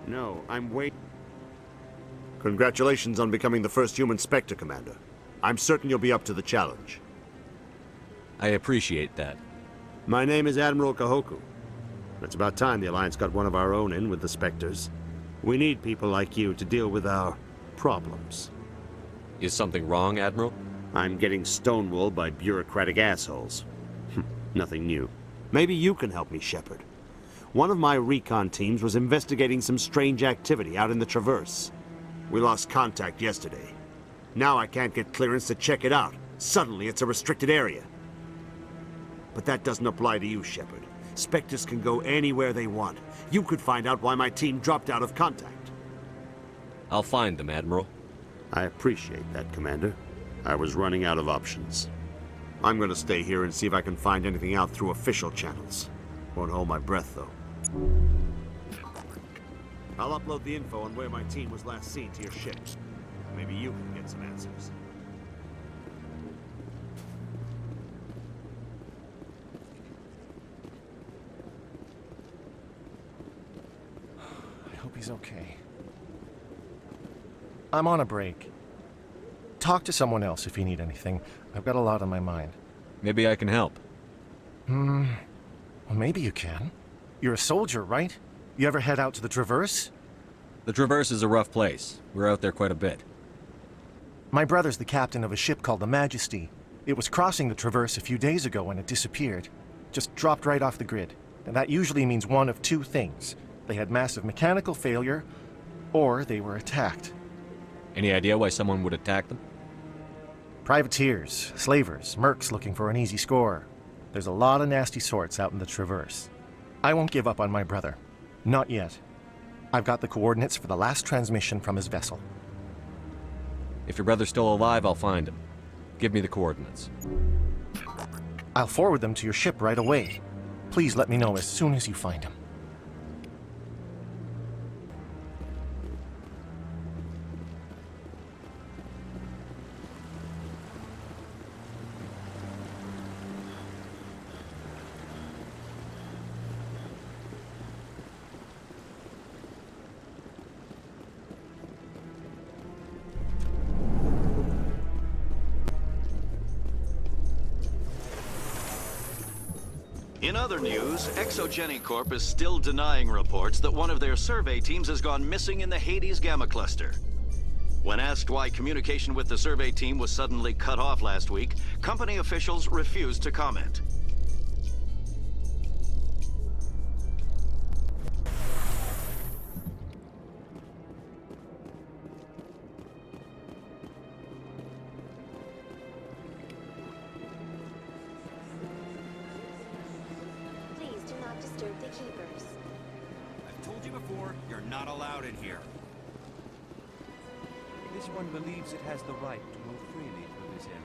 No, I'm waiting. Congratulations on becoming the first human Spectre, Commander. I'm certain you'll be up to the challenge. I appreciate that. My name is Admiral Kahoku. It's about time the Alliance got one of our own in with the Spectres. We need people like you to deal with our problems. Is something wrong, Admiral? I'm getting stonewalled by bureaucratic assholes. Nothing new. Maybe you can help me, Shepard. One of my recon teams was investigating some strange activity out in the Traverse. We lost contact yesterday. Now I can't get clearance to check it out. Suddenly it's a restricted area. But that doesn't apply to you, Shepard. Spectres can go anywhere they want. You could find out why my team dropped out of contact. I'll find them, Admiral. I appreciate that, Commander. I was running out of options. I'm gonna stay here and see if I can find anything out through official channels. Won't hold my breath, though. I'll upload the info on where my team was last seen to your ship. Maybe you can get some answers. I hope he's okay. I'm on a break. Talk to someone else if you need anything. I've got a lot on my mind. Maybe I can help. Well, maybe you can. You're a soldier, right? You ever head out to the Traverse? The Traverse is a rough place. We're out there quite a bit. My brother's the captain of a ship called the Majesty. It was crossing the Traverse a few days ago when it disappeared. Just dropped right off the grid. And that usually means one of two things. They had massive mechanical failure, or they were attacked. Any idea why someone would attack them? Privateers, slavers, mercs looking for an easy score. There's a lot of nasty sorts out in the Traverse. I won't give up on my brother. Not yet. I've got the coordinates for the last transmission from his vessel. If your brother's still alive, I'll find him. Give me the coordinates. I'll forward them to your ship right away. Please let me know as soon as you find him. In other news, Exogeny Corp is still denying reports that one of their survey teams has gone missing in the Hades Gamma Cluster. When asked why communication with the survey team was suddenly cut off last week, company officials refused to comment. Please do not disturb the keepers. I've told you before, you're not allowed in here. This one believes it has the right to move freely through this area.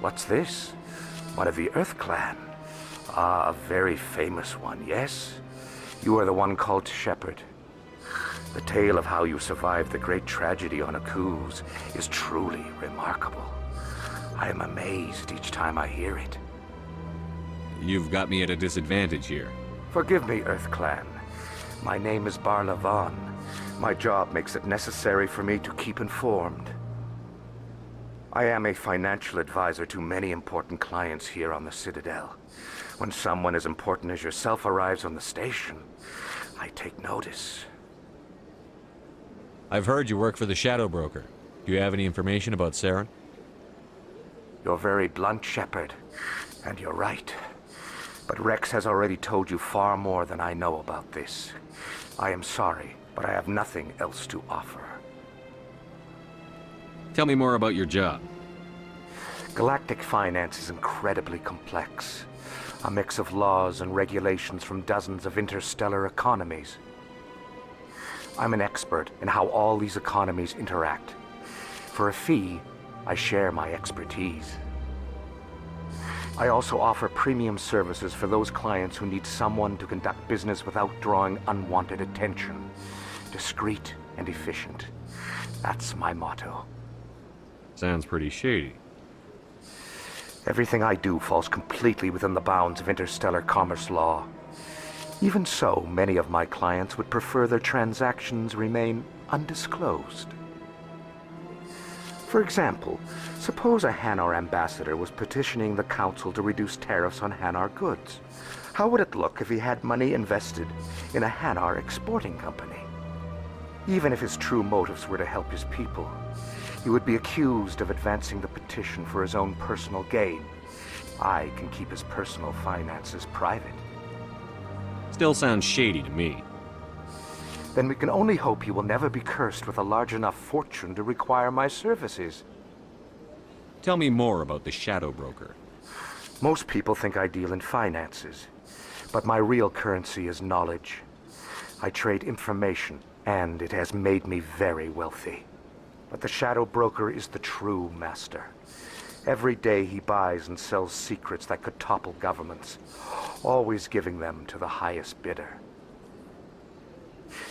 What's this? One of the Earth Clan. Ah, a very famous one, yes? You are the one called Shepard. The tale of how you survived the great tragedy on Akuz is truly remarkable. I am amazed each time I hear it. You've got me at a disadvantage here. Forgive me, Earth Clan. My name is Barla Vaughn. My job makes it necessary for me to keep informed. I am a financial advisor to many important clients here on the Citadel. When someone as important as yourself arrives on the station, I take notice. I've heard you work for the Shadow Broker. Do you have any information about Saren? You're very blunt, Shepard, and you're right. But Rex has already told you far more than I know about this. I am sorry, but I have nothing else to offer. Tell me more about your job. Galactic finance is incredibly complex. A mix of laws and regulations from dozens of interstellar economies. I'm an expert in how all these economies interact. For a fee, I share my expertise. I also offer premium services for those clients who need someone to conduct business without drawing unwanted attention. Discreet and efficient. That's my motto. Sounds pretty shady. Everything I do falls completely within the bounds of interstellar commerce law. Even so, many of my clients would prefer their transactions remain undisclosed. For example, suppose a Hanar ambassador was petitioning the council to reduce tariffs on Hanar goods. How would it look if he had money invested in a Hanar exporting company? Even if his true motives were to help his people, he would be accused of advancing the petition for his own personal gain. I can keep his personal finances private. Still sounds shady to me. Then we can only hope he will never be cursed with a large enough fortune to require my services. Tell me more about the Shadow Broker. Most people think I deal in finances, but my real currency is knowledge. I trade information, and it has made me very wealthy. But the Shadow Broker is the true master. Every day he buys and sells secrets that could topple governments, always giving them to the highest bidder.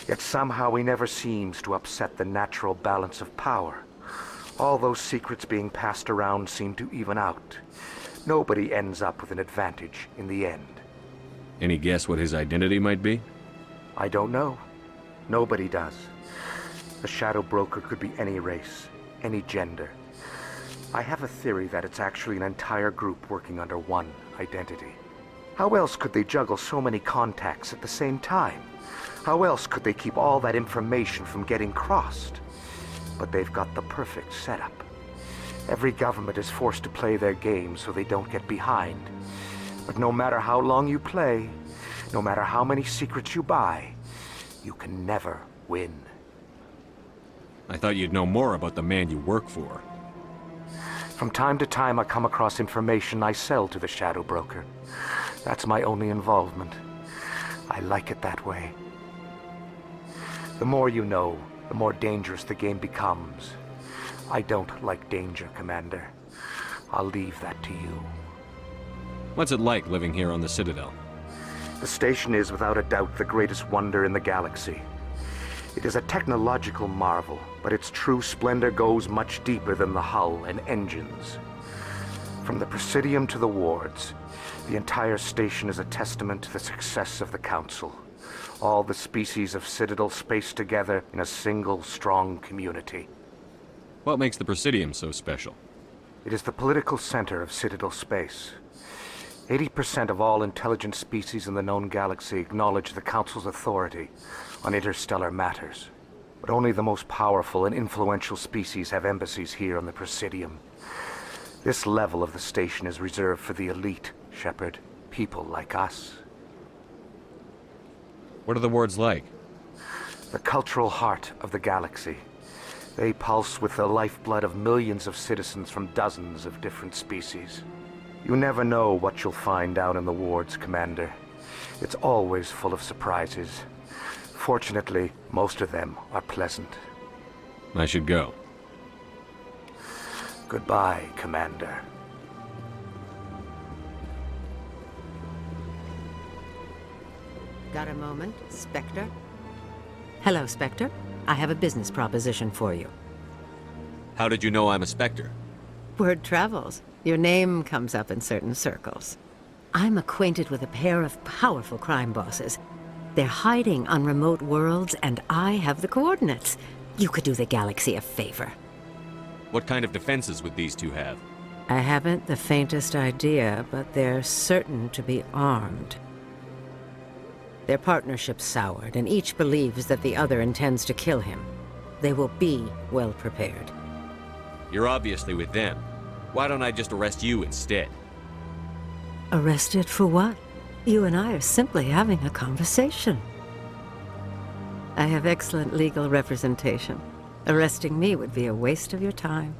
Yet somehow he never seems to upset the natural balance of power. All those secrets being passed around seem to even out. Nobody ends up with an advantage in the end. Any guess what his identity might be? I don't know. Nobody does. The Shadow Broker could be any race, any gender. I have a theory that it's actually an entire group working under one identity. How else could they juggle so many contacts at the same time? How else could they keep all that information from getting crossed? But they've got the perfect setup. Every government is forced to play their game so they don't get behind. But no matter how long you play, no matter how many secrets you buy, you can never win. I thought you'd know more about the man you work for. From time to time, I come across information I sell to the Shadow Broker. That's my only involvement. I like it that way. The more you know, the more dangerous the game becomes. I don't like danger, Commander. I'll leave that to you. What's it like living here on the Citadel? The station is without a doubt the greatest wonder in the galaxy. It is a technological marvel, but its true splendor goes much deeper than the hull and engines. From the Presidium to the wards, the entire station is a testament to the success of the Council. All the species of Citadel spaced together in a single, strong community. What makes the Presidium so special? It is the political center of Citadel space. 80% of all intelligent species in the known galaxy acknowledge the Council's authority on interstellar matters. But only the most powerful and influential species have embassies here on the Presidium. This level of the station is reserved for the elite, Shepard. People like us. What are the wards like? The cultural heart of the galaxy. They pulse with the lifeblood of millions of citizens from dozens of different species. You never know what you'll find down in the wards, Commander. It's always full of surprises. Fortunately, most of them are pleasant. I should go. Goodbye, Commander. Got a moment, Spectre? Hello, Spectre. I have a business proposition for you. How did you know I'm a Spectre? Word travels. Your name comes up in certain circles. I'm acquainted with a pair of powerful crime bosses. They're hiding on remote worlds, and I have the coordinates. You could do the galaxy a favor. What kind of defenses would these two have? I haven't the faintest idea, but they're certain to be armed. Their partnership's soured, and each believes that the other intends to kill him. They will be well prepared. You're obviously with them. Why don't I just arrest you instead? Arrested for what? You and I are simply having a conversation. I have excellent legal representation. Arresting me would be a waste of your time.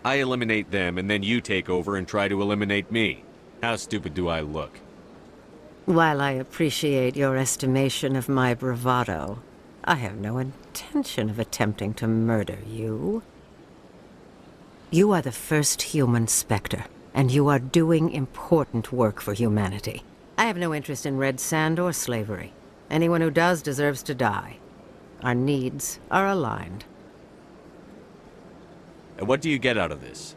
I eliminate them, and then you take over and try to eliminate me. How stupid do I look? While I appreciate your estimation of my bravado, I have no intention of attempting to murder you. You are the first human Spectre, and you are doing important work for humanity. I have no interest in red sand or slavery. Anyone who does deserves to die. Our needs are aligned. And what do you get out of this?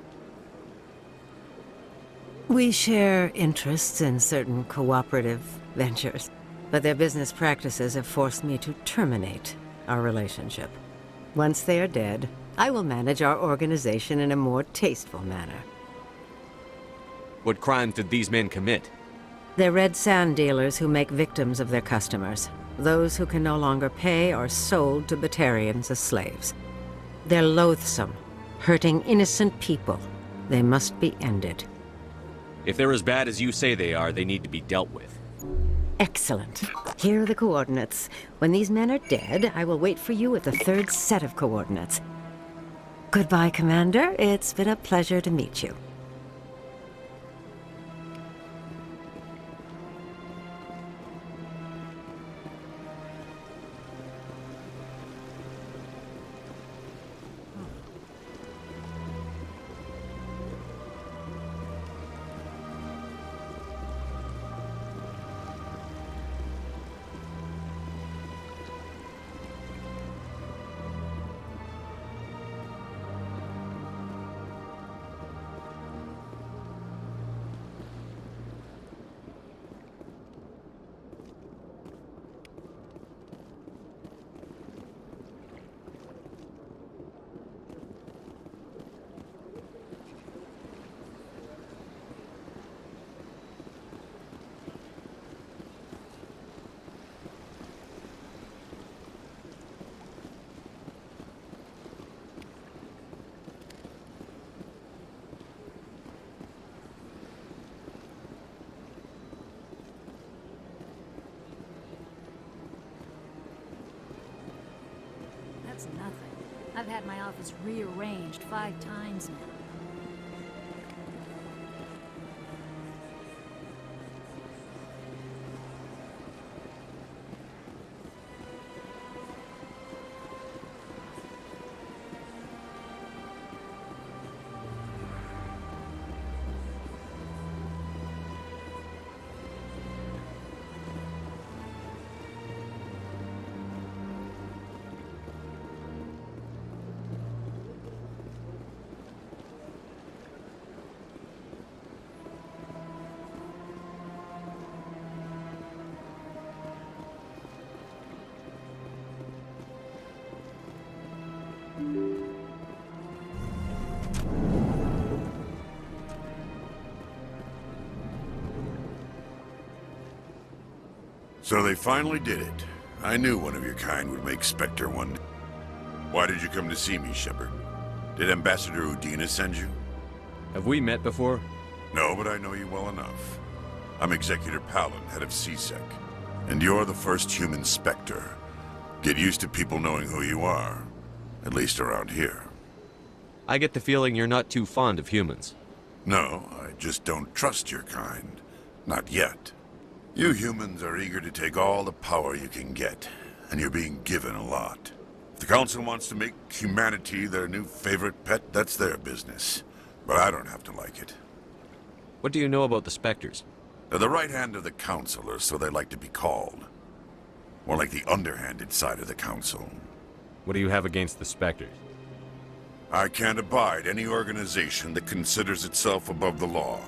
We share interests in certain cooperative ventures, but their business practices have forced me to terminate our relationship. Once they are dead, I will manage our organization in a more tasteful manner. What crimes did these men commit? They're red sand dealers who make victims of their customers. Those who can no longer pay are sold to Batarians as slaves. They're loathsome, hurting innocent people. They must be ended. If they're as bad as you say they are, they need to be dealt with. Excellent. Here are the coordinates. When these men are dead, I will wait for you at the third set of coordinates. Goodbye, Commander. It's been a pleasure to meet you. That's nothing. I've had my office rearranged 5 times now. So they finally did it. I knew one of your kind would make Spectre one day. Why did you come to see me, Shepard? Did Ambassador Udina send you? Have we met before? No, but I know you well enough. I'm Executor Palin, head of CSEC. And you're the first human Spectre. Get used to people knowing who you are. At least around here. I get the feeling you're not too fond of humans. No, I just don't trust your kind. Not yet. You humans are eager to take all the power you can get, and you're being given a lot. If the Council wants to make humanity their new favorite pet, that's their business. But I don't have to like it. What do you know about the Spectres? They're the right hand of the Council, or so they like to be called. More like the underhanded side of the Council. What do you have against the Spectres? I can't abide any organization that considers itself above the law.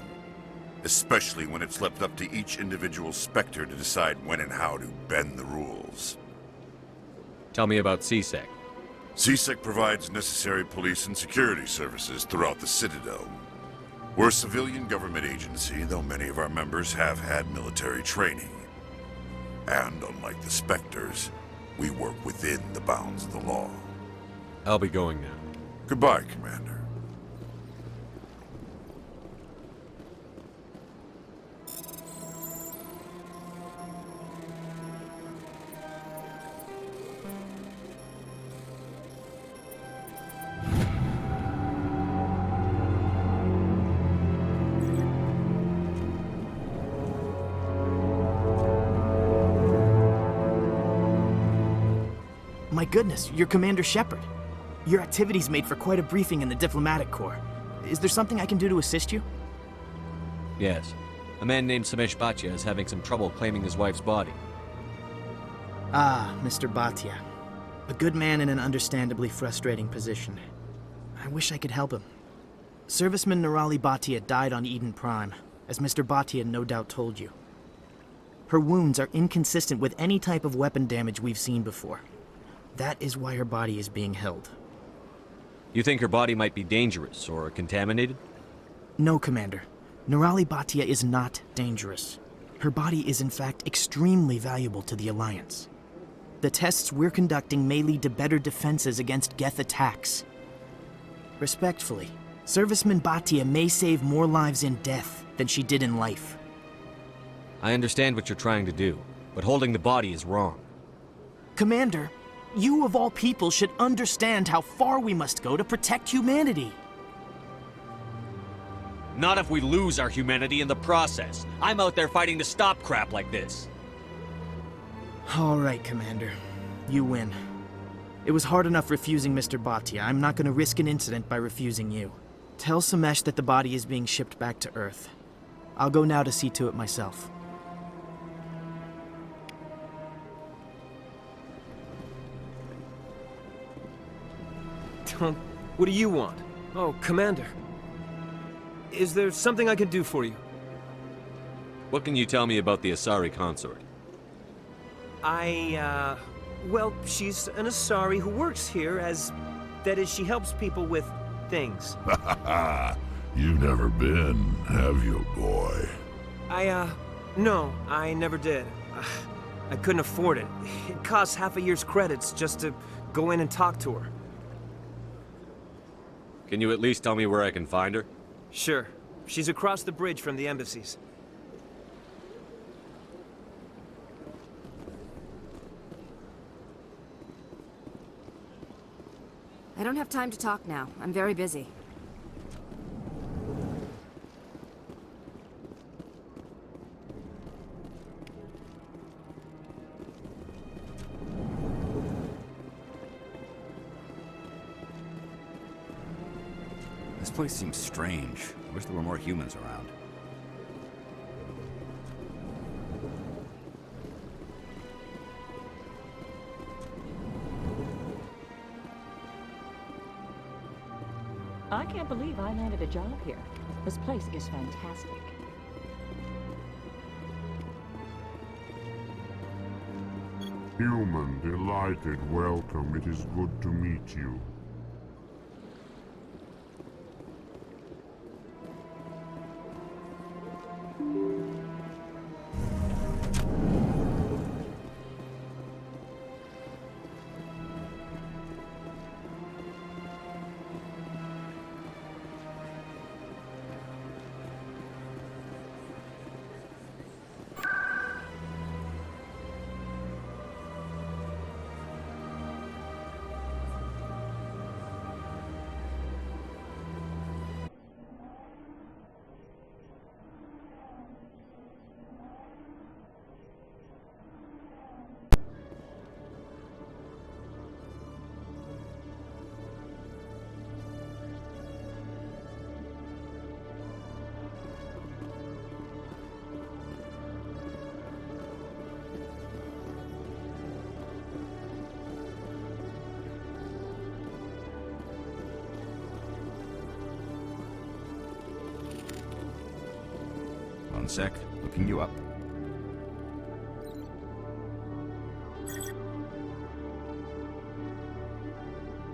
Especially when it's left up to each individual Spectre to decide when and how to bend the rules. Tell me about CSEC. CSEC provides necessary police and security services throughout the Citadel. We're a civilian government agency, though many of our members have had military training. And unlike the Spectres, we work within the bounds of the law. I'll be going now. Goodbye, Commander. my goodness, you're Commander Shepard. Your activities made for quite a briefing in the Diplomatic Corps. Is there something I can do to assist you? Yes. A man named Samesh Bhatia is having some trouble claiming his wife's body. Ah, Mr. Bhatia. A good man in an understandably frustrating position. I wish I could help him. Serviceman Nirali Bhatia died on Eden Prime, as Mr. Bhatia no doubt told you. Her wounds are inconsistent with any type of weapon damage we've seen before. That is why her body is being held. You think her body might be dangerous or contaminated? No, Commander. Nirali Bhatia is not dangerous. Her body is in fact extremely valuable to the Alliance. The tests we're conducting may lead to better defenses against Geth attacks. Respectfully, Serviceman Bhatia may save more lives in death than she did in life. I understand what you're trying to do, but holding the body is wrong. Commander, you of all people should understand how far we must go to protect humanity. Not if we lose our humanity in the process. I'm out there fighting to stop crap like this. All right, Commander. You win. It was hard enough refusing Mr. Bhatia. I'm not going to risk an incident by refusing you. Tell Samesh that the body is being shipped back to Earth. I'll go now to see to it myself. What do you want? Oh, Commander. Is there something I can do for you? What can you tell me about the Asari consort? Well, she's an Asari who works here as... That is, she helps people with things. You've never been, have you, boy? No, I never did. I couldn't afford it. It costs half a year's credits just to go in and talk to her. Can you at least tell me where I can find her? Sure. She's across the bridge from the embassies. I don't have time to talk now. I'm very busy. This place seems strange. I wish there were more humans around. I can't believe I landed a job here. This place is fantastic. Human, delighted, welcome. It is good to meet you. One sec, looking you up.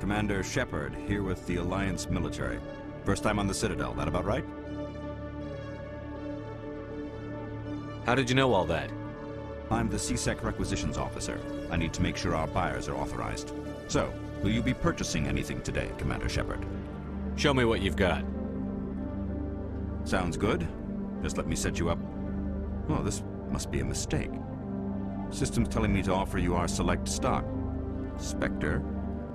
Commander Shepard, here with the Alliance military. First time on the Citadel, that about right? How did you know all that? I'm the CSEC requisitions officer. I need to make sure our buyers are authorized. So, will you be purchasing anything today, Commander Shepard? Show me what you've got. Sounds good. Just let me set you up. Oh, this must be a mistake. System's telling me to offer you our select stock. Spectre?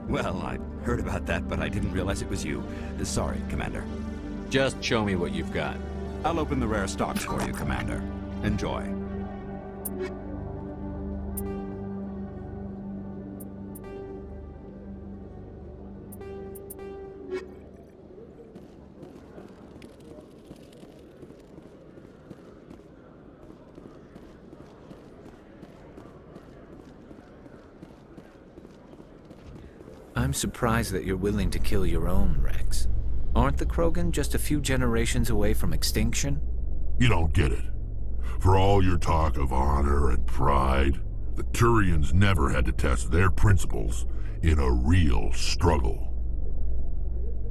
Well, I heard about that, but I didn't realize it was you. Sorry, Commander. Just show me what you've got. I'll open the rare stocks for you, Commander. Enjoy. I'm surprised that you're willing to kill your own, Rex. Aren't the Krogan just a few generations away from extinction? You don't get it. For all your talk of honor and pride, the Turians never had to test their principles in a real struggle.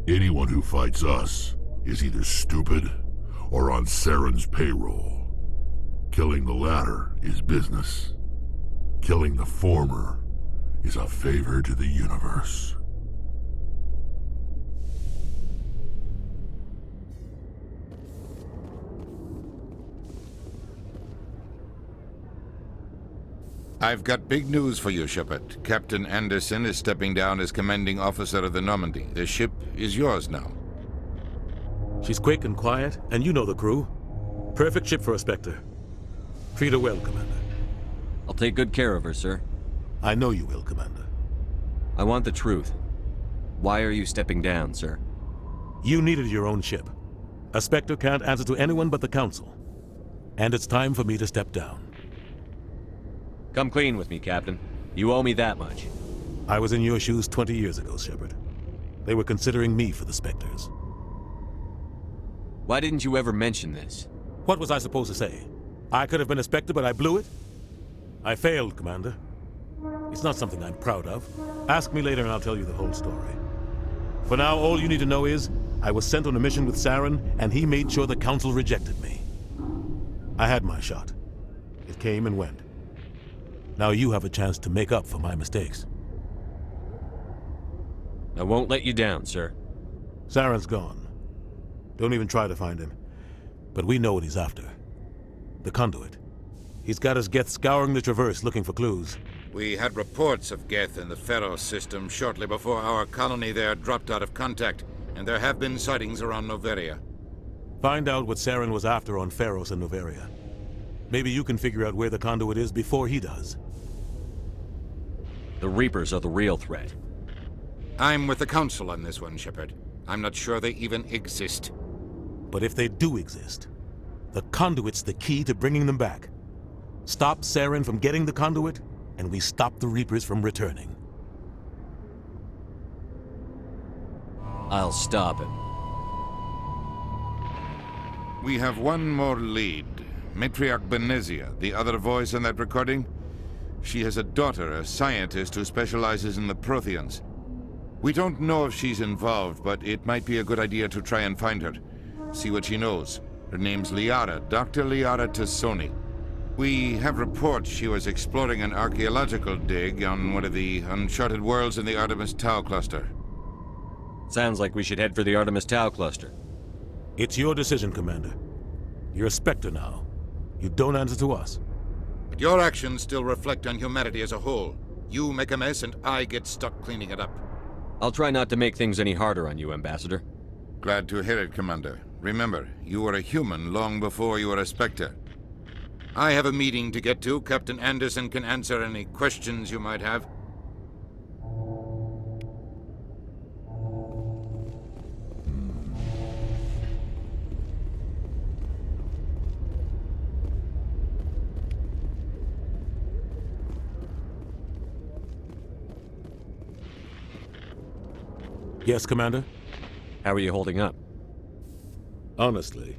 Anyone who fights us is either stupid or on Saren's payroll. Killing the latter is business. Killing the former is a favor to the universe. I've got big news for you, Shepard. Captain Anderson is stepping down as commanding officer of the Normandy. The ship is yours now. She's quick and quiet, and you know the crew. Perfect ship for a Spectre. Treat her well, Commander. I'll take good care of her, sir. I know you will, Commander. I want the truth. Why are you stepping down, sir? You needed your own ship. A Spectre can't answer to anyone but the Council. And it's time for me to step down. Come clean with me, Captain. You owe me that much. I was in your shoes 20 years ago, Shepard. They were considering me for the Spectres. Why didn't you ever mention this? What was I supposed to say? I could have been a Spectre, but I blew it? I failed, Commander. It's not something I'm proud of. Ask me later and I'll tell you the whole story. For now, all you need to know is, I was sent on a mission with Saren, and he made sure the Council rejected me. I had my shot. It came and went. Now you have a chance to make up for my mistakes. I won't let you down, sir. Saren's gone. Don't even try to find him. But we know what he's after. The Conduit. He's got his Geth scouring the Traverse looking for clues. We had reports of Geth in the Pharos system shortly before our colony there dropped out of contact, and there have been sightings around Noveria. Find out what Saren was after on Pharos and Noveria. Maybe you can figure out where the Conduit is before he does. The Reapers are the real threat. I'm with the Council on this one, Shepard. I'm not sure they even exist. But if they do exist, the Conduit's the key to bringing them back. Stop Saren from getting the Conduit, and we stop the Reapers from returning. I'll stop him. We have one more lead. Matriarch Benezia, the other voice in that recording. She has a daughter, a scientist who specializes in the Protheans. We don't know if she's involved, but it might be a good idea to try and find her. See what she knows. Her name's Liara, Dr. Liara Tassoni. We have reports she was exploring an archaeological dig on one of the uncharted worlds in the Artemis Tau cluster. Sounds like we should head for the Artemis Tau cluster. It's your decision, Commander. You're a Spectre now. You don't answer to us. But your actions still reflect on humanity as a whole. You make a mess and I get stuck cleaning it up. I'll try not to make things any harder on you, Ambassador. Glad to hear it, Commander. Remember, you were a human long before you were a Spectre. I have a meeting to get to. Captain Anderson can answer any questions you might have. Yes, Commander? How are you holding up? Honestly,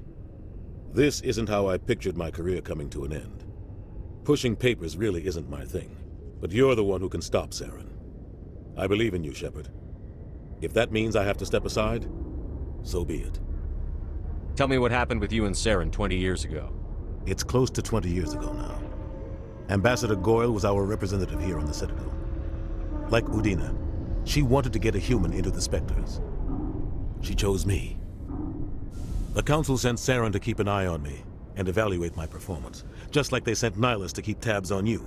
this isn't how I pictured my career coming to an end. Pushing papers really isn't my thing, but you're the one who can stop Saren. I believe in you, Shepard. If that means I have to step aside, so be it. Tell me what happened with you and Saren 20 years ago. It's close to 20 years ago now. Ambassador Goyle was our representative here on the Citadel. Like Udina, she wanted to get a human into the Spectres. She chose me. The Council sent Saren to keep an eye on me and evaluate my performance, just like they sent Nihilus to keep tabs on you.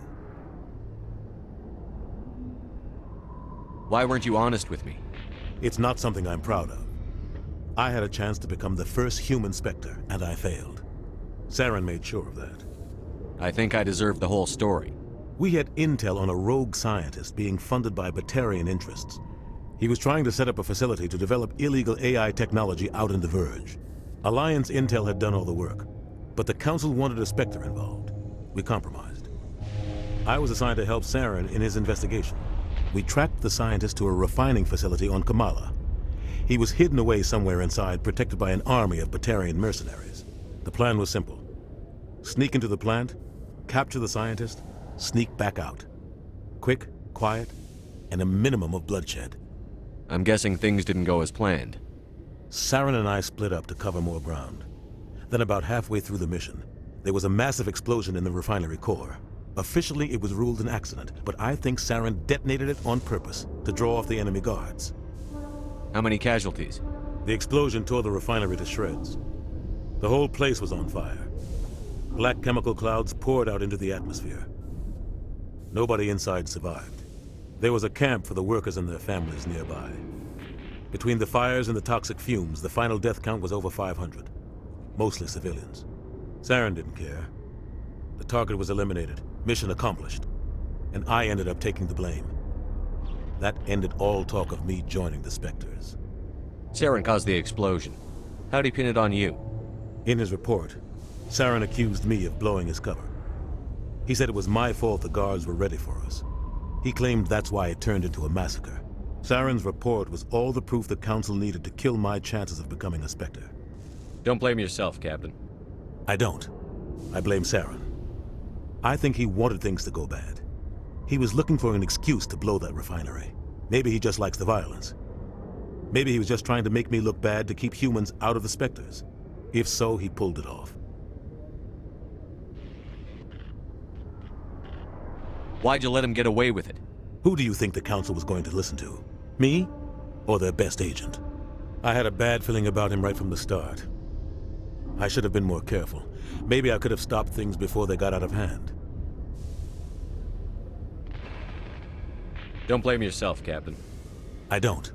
Why weren't you honest with me? It's not something I'm proud of. I had a chance to become the first human Spectre, and I failed. Saren made sure of that. I think I deserve the whole story. We had intel on a rogue scientist being funded by Batarian interests. He was trying to set up a facility to develop illegal AI technology out in the Verge. Alliance intel had done all the work, but the Council wanted a Spectre involved. We compromised. I was assigned to help Saren in his investigation. we tracked the scientist to a refining facility on Kamala. He was hidden away somewhere inside, protected by an army of Batarian mercenaries. The plan was simple. Sneak into the plant, capture the scientist, sneak back out. Quick, quiet, and a minimum of bloodshed. I'm guessing things didn't go as planned. Saren and I split up to cover more ground. Then about halfway through the mission, there was a massive explosion in the refinery core. Officially, it was ruled an accident, but I think Saren detonated it on purpose to draw off the enemy guards. How many casualties? The explosion tore the refinery to shreds. The whole place was on fire. Black chemical clouds poured out into the atmosphere. Nobody inside survived. There was a camp for the workers and their families nearby. Between the fires and the toxic fumes, the final death count was over 500. Mostly civilians. Saren didn't care. The target was eliminated, mission accomplished, and I ended up taking the blame. That ended all talk of me joining the Spectres. Saren caused the explosion. How'd he pin it on you? In his report, Saren accused me of blowing his cover. He said it was my fault the guards were ready for us. He claimed that's why it turned into a massacre. Saren's report was all the proof the Council needed to kill my chances of becoming a Spectre. Don't blame yourself, Captain. I don't. I blame Saren. I think he wanted things to go bad. He was looking for an excuse to blow that refinery. Maybe he just likes the violence. Maybe he was just trying to make me look bad to keep humans out of the Spectres. If so, he pulled it off. Why'd you let him get away with it? Who do you think the Council was going to listen to? Me? Or their best agent? I had a bad feeling about him right from the start. I should have been more careful. Maybe I could have stopped things before they got out of hand. Don't blame yourself, Captain. I don't.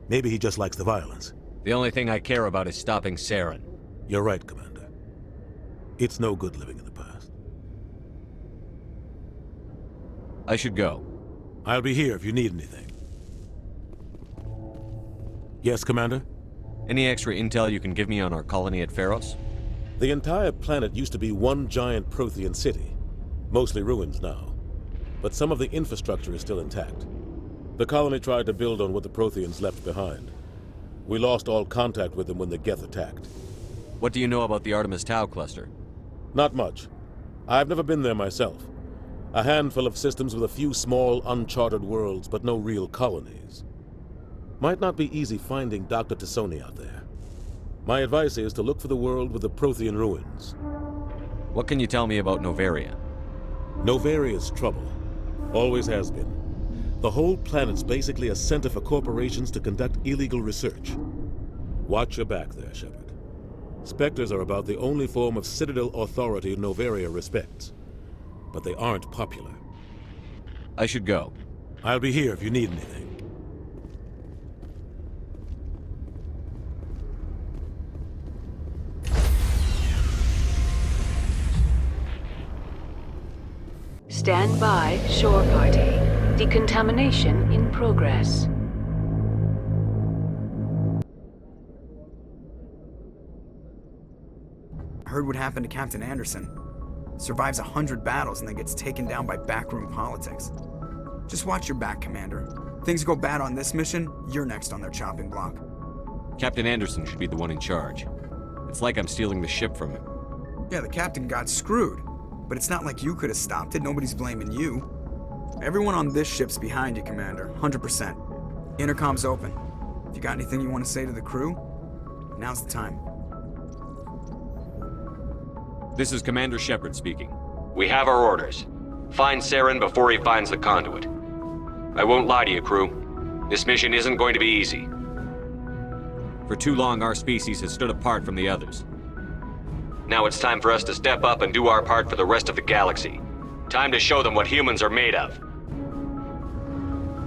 Maybe he just likes the violence. The only thing I care about is stopping Saren. You're right, Commander. It's no good living in the past. I should go. I'll be here if you need anything. Yes, Commander? Any extra intel you can give me on our colony at Pharos? The entire planet used to be one giant Prothean city. Mostly ruins now. But some of the infrastructure is still intact. The colony tried to build on what the Protheans left behind. We lost all contact with them when the Geth attacked. What do you know about the Artemis Tau cluster? Not much. I've never been there myself. A handful of systems with a few small, uncharted worlds, but no real colonies. Might not be easy finding Dr. T'Soni out there. My advice is to look for the world with the Prothean ruins. What can you tell me about Noveria? Novaria's trouble. Always has been. The whole planet's basically a center for corporations to conduct illegal research. Watch your back there, Shepard. Spectres are about the only form of Citadel authority Noveria respects. But they aren't popular. I should go. I'll be here if you need anything. Stand by, shore party. Decontamination in progress. Heard what happened to Captain Anderson. Survives 100 battles and then gets taken down by backroom politics. Just watch your back, Commander. Things go bad on this mission, you're next on their chopping block. Captain Anderson should be the one in charge. It's like I'm stealing the ship from him. Yeah, the captain got screwed. But it's not like you could have stopped it. Nobody's blaming you. Everyone on this ship's behind you, Commander. 100%. Intercom's open. If you got anything you want to say to the crew, now's the time. This is Commander Shepard speaking. We have our orders. Find Saren before he finds the conduit. I won't lie to you, crew. This mission isn't going to be easy. For too long, our species has stood apart from the others. Now it's time for us to step up and do our part for the rest of the galaxy. Time to show them what humans are made of.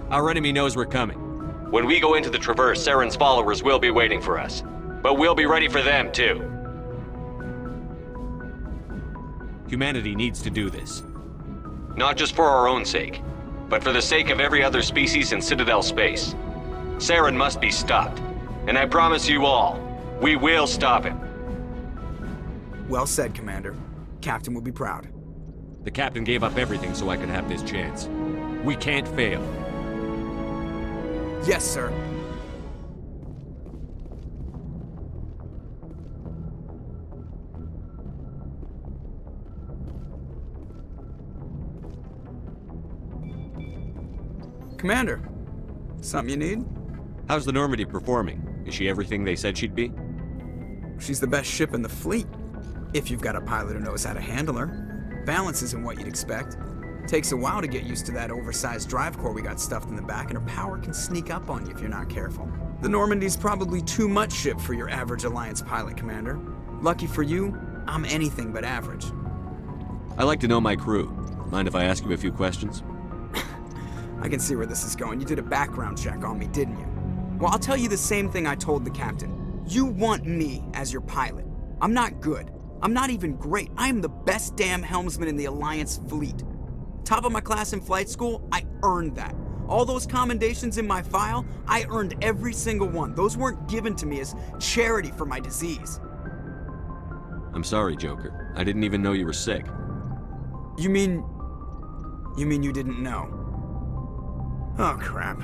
Our enemy knows we're coming. When we go into the Traverse, Saren's followers will be waiting for us. But we'll be ready for them, too. Humanity needs to do this. Not just for our own sake, but for the sake of every other species in Citadel space. Saren must be stopped. And I promise you all, we will stop him. Well said, Commander. Captain will be proud. The captain gave up everything so I could have this chance. We can't fail. Yes, sir. Commander, something you need? How's the Normandy performing? Is she everything they said she'd be? She's the best ship in the fleet, if you've got a pilot who knows how to handle her. Balance isn't what you'd expect. Takes a while to get used to that oversized drive core we got stuffed in the back, and her power can sneak up on you if you're not careful. The Normandy's probably too much ship for your average Alliance pilot, Commander. Lucky for you, I'm anything but average. I like to know my crew. Mind if I ask you a few questions? I can see where this is going. You did a background check on me, didn't you? Well, I'll tell you the same thing I told the captain. You want me as your pilot. I'm not good. I'm not even great. I am the best damn helmsman in the Alliance fleet. Top of my class in flight school, I earned that. All those commendations in my file, I earned every single one. Those weren't given to me as charity for my disease. I'm sorry, Joker. I didn't even know you were sick. You mean you didn't know? Oh, crap.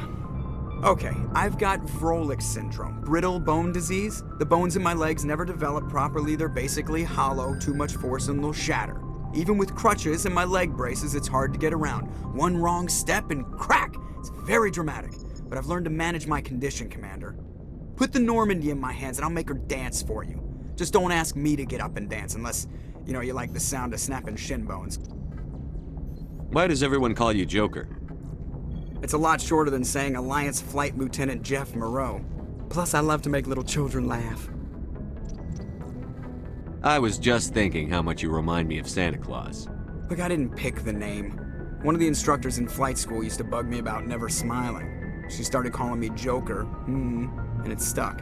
Okay, I've got Vrolik syndrome, brittle bone disease. The bones in my legs never develop properly. They're basically hollow, too much force and they'll shatter. Even with crutches and my leg braces, it's hard to get around. One wrong step and crack! It's very dramatic, but I've learned to manage my condition, Commander. Put the Normandy in my hands and I'll make her dance for you. Just don't ask me to get up and dance unless, you like the sound of snapping shin bones. Why does everyone call you Joker? It's a lot shorter than saying Alliance Flight Lieutenant Jeff Moreau. Plus, I love to make little children laugh. I was just thinking how much you remind me of Santa Claus. Look, I didn't pick the name. One of the instructors in flight school used to bug me about never smiling. She started calling me Joker, and it stuck.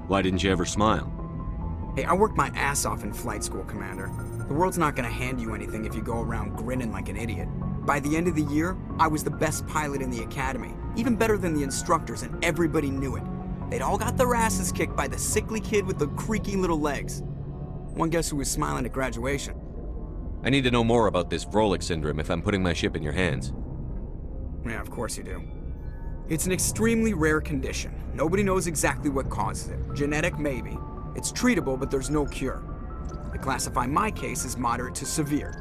Why didn't you ever smile? Hey, I worked my ass off in flight school, Commander. The world's not gonna hand you anything if you go around grinning like an idiot. By the end of the year, I was the best pilot in the academy, even better than the instructors, and everybody knew it. They'd all got their asses kicked by the sickly kid with the creaky little legs. One guess who was smiling at graduation? I need to know more about this Vrolik syndrome if I'm putting my ship in your hands. Yeah, of course you do. It's an extremely rare condition. Nobody knows exactly what causes it. Genetic, maybe. It's treatable, but there's no cure. I classify my case as moderate to severe.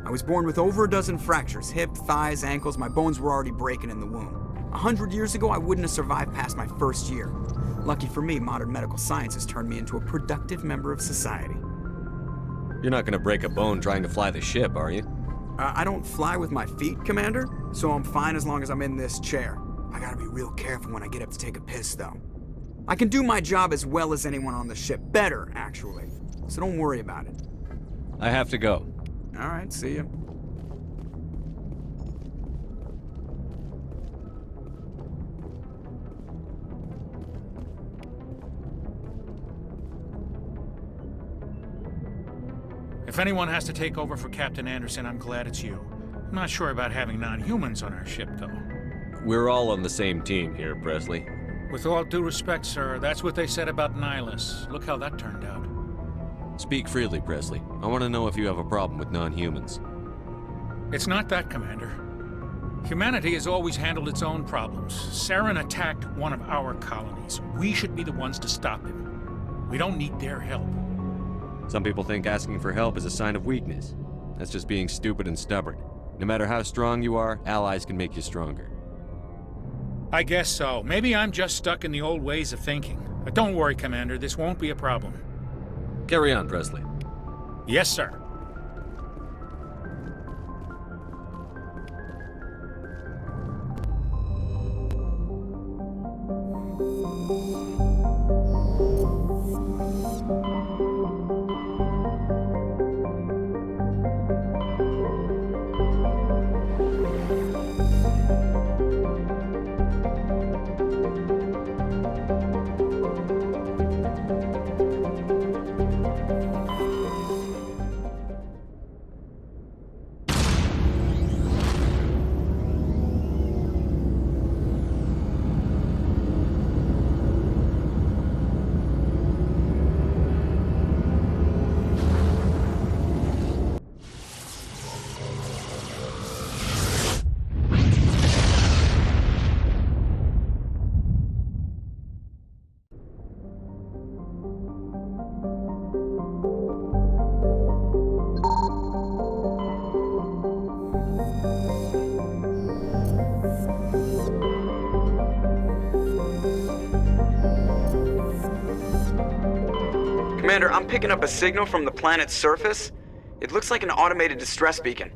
I was born with over a dozen fractures, hip, thighs, ankles. My bones were already breaking in the womb. 100 years ago, I wouldn't have survived past my first year. Lucky for me, modern medical science has turned me into a productive member of society. You're not gonna break a bone trying to fly the ship, are you? I don't fly with my feet, Commander, so I'm fine as long as I'm in this chair. I gotta be real careful when I get up to take a piss, though. I can do my job as well as anyone on the ship. Better, actually. So don't worry about it. I have to go. All right, see ya. If anyone has to take over for Captain Anderson, I'm glad it's you. I'm not sure about having non-humans on our ship, though. We're all on the same team here, Presley. With all due respect, sir, that's what they said about Nihilus. Look how that turned out. Speak freely, Presley. I want to know if you have a problem with non-humans. It's not that, Commander. Humanity has always handled its own problems. Saren attacked one of our colonies. We should be the ones to stop him. We don't need their help. Some people think asking for help is a sign of weakness. That's just being stupid and stubborn. No matter how strong you are, allies can make you stronger. I guess so. Maybe I'm just stuck in the old ways of thinking. But don't worry, Commander. This won't be a problem. Carry on, Presley. Yes, sir. Commander, I'm picking up a signal from the planet's surface. It looks like an automated distress beacon.